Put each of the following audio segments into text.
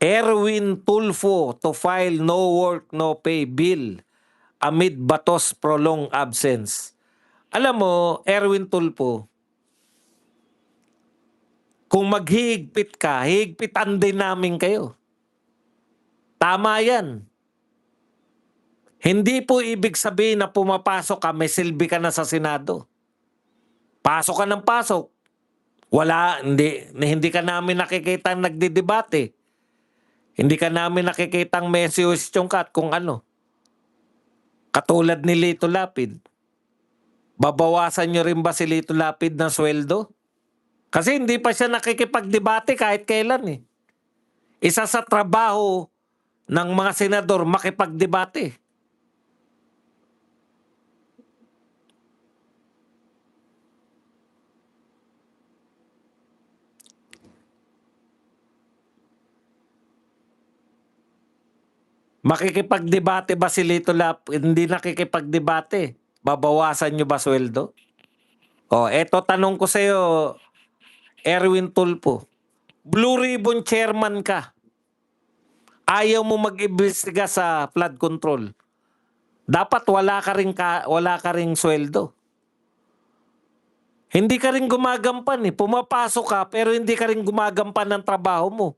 Erwin Tulfo to file no work, no pay bill amid Batos prolonged absence. Alam mo, Erwin Tulfo, kung maghihigpit ka, higpitan din namin kayo. Tama yan. Hindi po ibig sabihin na pumapasok ka, may silbi ka na sa Senado. Pasok ka ng pasok. Wala, hindi ka namin nakikita nagdidebate. Hindi ka namin nakikitang may question ka at kung ano. Katulad ni Lito Lapid. Babawasan nyo rin ba si Lito Lapid ng sweldo? Kasi hindi pa siya nakikipagdebate kahit kailan eh. Isa sa trabaho ng mga senador makipagdebate. Makikipagdebate ba si Lito Lapid? Hindi nakikipagdebate. Babawasan nyo ba sweldo? O, eto tanong ko sa'yo, Erwin Tulfo. Blue Ribbon Chairman ka. Ayaw mo mag-imbestiga sa flood control. Dapat wala ka ring sweldo. Hindi ka rin gumagampan eh. Pumapasok ka pero hindi ka rin gumagampan ng trabaho mo.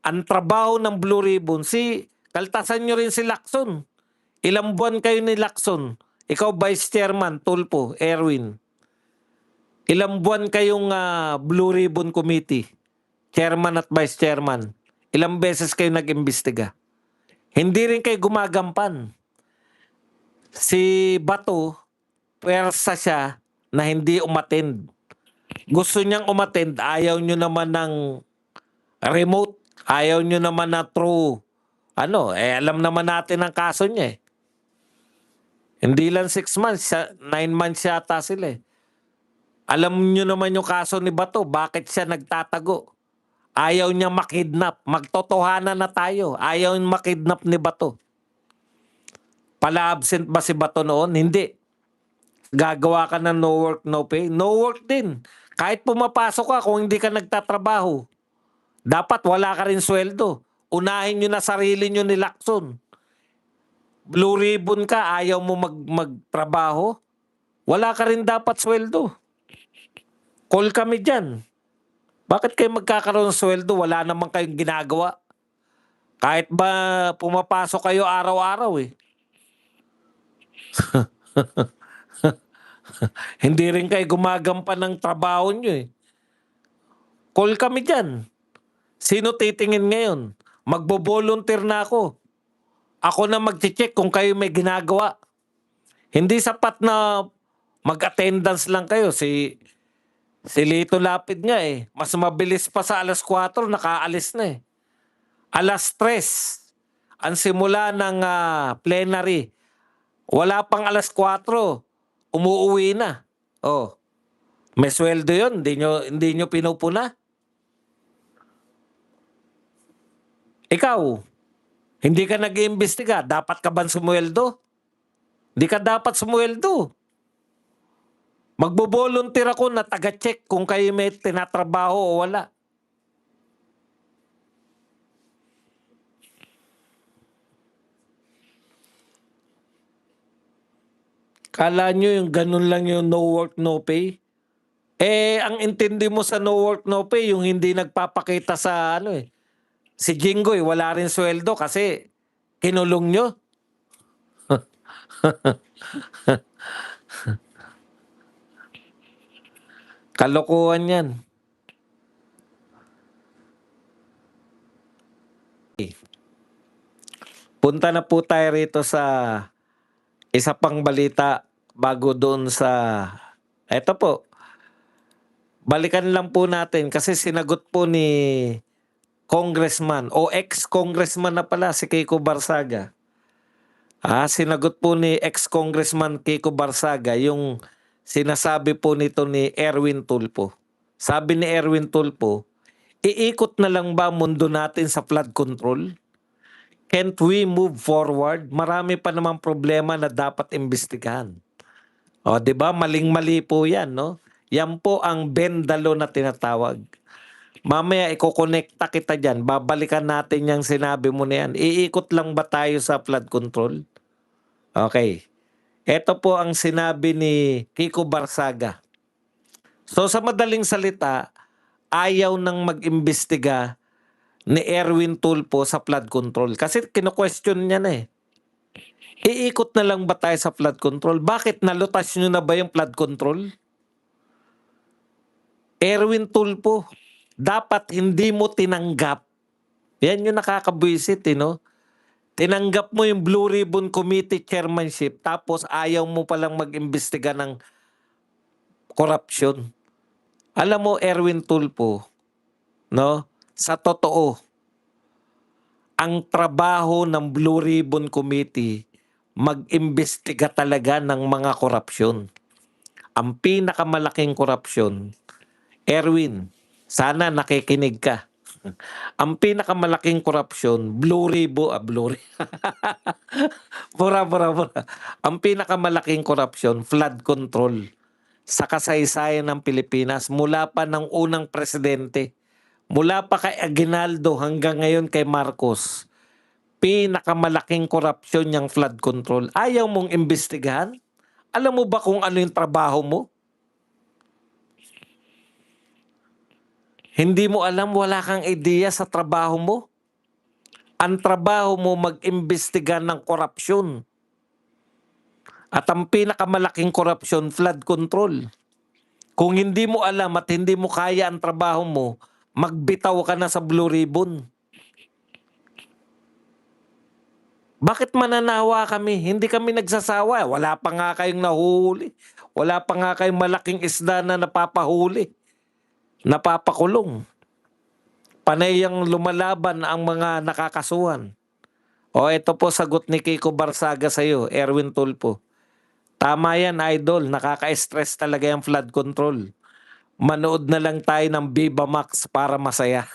Ang trabaho ng Blue Ribbon, kaltasan nyo rin si Lacson. Ilang buwan kayo ni Lacson? Ikaw Vice Chairman, Tulfo, Erwin. Ilang buwan kayong Blue Ribbon Committee? Chairman at Vice Chairman. Ilang beses kayo nag-imbestiga? Hindi rin kayo gumagampan. Si Bato, pwersa siya na hindi umattend. Gusto niyang umattend, ayaw nyo naman ng remote. Ayaw nyo naman na true. Alam naman natin ang kaso niya eh. Hindi lang 6 months, 9 months yata sila eh. Alam nyo naman yung kaso ni Bato, bakit siya nagtatago? Ayaw niya makidnap. Magtotohanan na tayo. Ayaw niya makidnap ni Bato. Pala-absent ba si Bato noon? Hindi. Gagawa ka ng no work, no pay? No work din. Kahit pumapasok ka kung hindi ka nagtatrabaho. Dapat wala ka rin sweldo. Unahin nyo na sarili nyo ni Lacson. Blue Ribbon ka, ayaw mo magtrabaho. Wala ka rin dapat sweldo. Call kami dyan. Bakit kayo magkakaroon ng sweldo? Wala naman kayong ginagawa. Kahit ba pumapasok kayo araw-araw eh. Hindi rin kayo gumagampan ng trabaho nyo eh. Call kami dyan. Sino titingin ngayon? Magbo-volunteer na ako. Ako na mag-check kung kayo may ginagawa. Hindi sapat na mag-attendance lang kayo. Si Lito Lapid nga eh. Mas mabilis pa sa 4:00, nakaalis na eh. 3:00, ang simula ng plenary. Wala pang 4:00, umuuwi na. Oh. May sweldo yun, hindi nyo pinupuna. Ikaw, hindi ka nag-iimbestiga, dapat ka ba sumweldo? Hindi ka dapat sumweldo. Magbo-volunteer ako na taga-check kung kayo may tinatrabaho o wala. Kala nyo yung ganun lang yung no work, no pay? Ang intindi mo sa no work, no pay, yung hindi nagpapakita sa si Jinggoy, wala rin sweldo kasi kinulong nyo. Kalokohan yan. Punta na po tayo rito sa isa pang balita bago doon sa... Eto po. Balikan lang po natin kasi sinagot po ni Congressman o ex-congressman na pala si Kiko Barsaga. Sinagot po ni ex-congressman Kiko Barsaga yung sinasabi po nito ni Erwin Tulfo. Sabi ni Erwin Tulfo, iikot na lang ba mundo natin sa flood control? Can't we move forward? Marami pa namang problema na dapat imbestigahan. O, 'di ba? Maling-mali po 'yan, no? Yan po ang bendalo na tinatawag. Mamaya ikokonekta kita dyan. Babalikan natin yung sinabi mo na yan. Iikot lang ba tayo sa flood control? Okay. Ito po ang sinabi ni Kiko Barsaga. So sa madaling salita, ayaw nang mag-imbestiga ni Erwin Tulfo sa flood control. Kasi kino-question niya na eh. Iikot na lang ba tayo sa flood control? Bakit nalutas nyo na ba yung flood control? Erwin Tulfo, dapat hindi mo tinanggap. Yan yung nakakabwisit, no? Tinanggap mo yung Blue Ribbon Committee chairmanship tapos ayaw mo palang mag-imbestiga ng corruption. Alam mo, Erwin Tulfo, no? Sa totoo, ang trabaho ng Blue Ribbon Committee mag-imbestiga talaga ng mga korupsyon. Ang pinakamalaking korupsyon, Erwin, sana nakikinig ka. Ang pinakamalaking korupsyon, Blue Ribbon, Blue Ribbon. Mura. Ang pinakamalaking korupsyon, flood control sa kasaysayan ng Pilipinas mula pa ng unang presidente. Mula pa kay Aguinaldo hanggang ngayon kay Marcos. Pinakamalaking korupsyon yung flood control. Ayaw mong imbestigahan? Alam mo ba kung ano yung trabaho mo? Hindi mo alam, wala kang ideya sa trabaho mo? Ang trabaho mo mag-imbestiga ng korupsyon. At ang pinakamalaking korupsyon, flood control. Kung hindi mo alam at hindi mo kaya ang trabaho mo, magbitaw ka na sa Blue Ribbon. Bakit mananawa kami? Hindi kami nagsasawa. Wala pa nga kayong nahuhuli. Wala pa nga kayong malaking isda na napapahuli. Napapakulong. Panay yung lumalaban ang mga nakakasuhan. O ito po sagot ni Kiko Barsaga sa'yo, Erwin Tulfo. Tama yan, idol. Nakaka-stress talaga yung flood control. Manood na lang tayo ng Viva Max para masaya.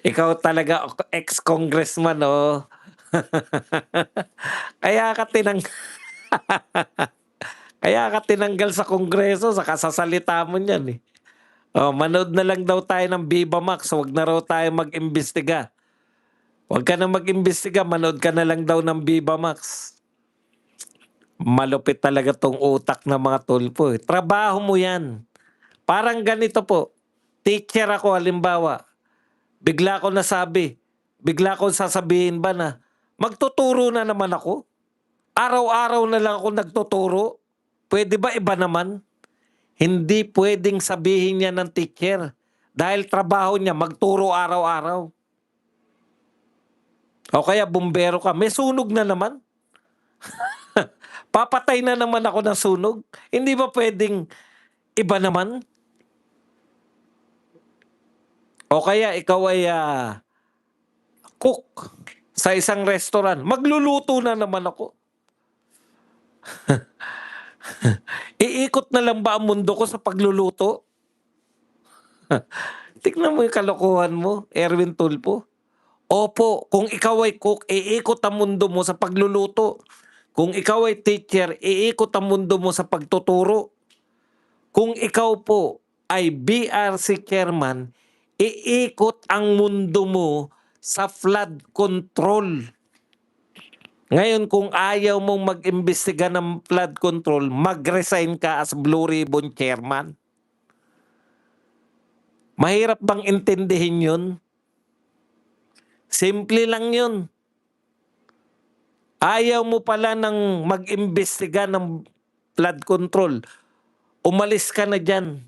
Ikaw talaga ex-congressman, oh. Kaya ka kaya ka tinanggal sa kongreso sa kasasalita mo niyan eh. Oh, manood na lang daw tayo ng Viva Max, wag na raw tayo mag-imbestiga. Wag ka na mag-imbestiga, manood ka na lang daw ng Viva Max. Malupit talaga tong utak ng mga Tulfo eh. Trabaho mo yan. Parang ganito po. Teacher ako halimbawa. Bigla ko nasabi, bigla ko sasabihin ba na, magtuturo na naman ako? Araw-araw na lang ako nagtuturo? Pwede ba iba naman? Hindi pwedeng sabihin niya ng teacher. Dahil trabaho niya, magturo araw-araw. O kaya bumbero ka, may sunog na naman. Papatay na naman ako ng sunog. Hindi ba pwedeng iba naman? O kaya ikaw ay cook sa isang restaurant. Magluluto na naman ako. Iikot na lang ba ang mundo ko sa pagluluto? Tignan mo yung kalokohan mo, Erwin Tulfo. Opo, kung ikaw ay cook, iikot ang mundo mo sa pagluluto. Kung ikaw ay teacher, iikot ang mundo mo sa pagtuturo. Kung ikaw po ay BRC chairman, iikot ang mundo mo sa flood control. Ngayon, kung ayaw mong mag-imbestiga ng flood control, mag-resign ka as Blue Ribbon chairman. Mahirap bang intindihin yun? Simple lang yun. Ayaw mo pala ng mag-imbestiga ng flood control. Umalis ka na dyan.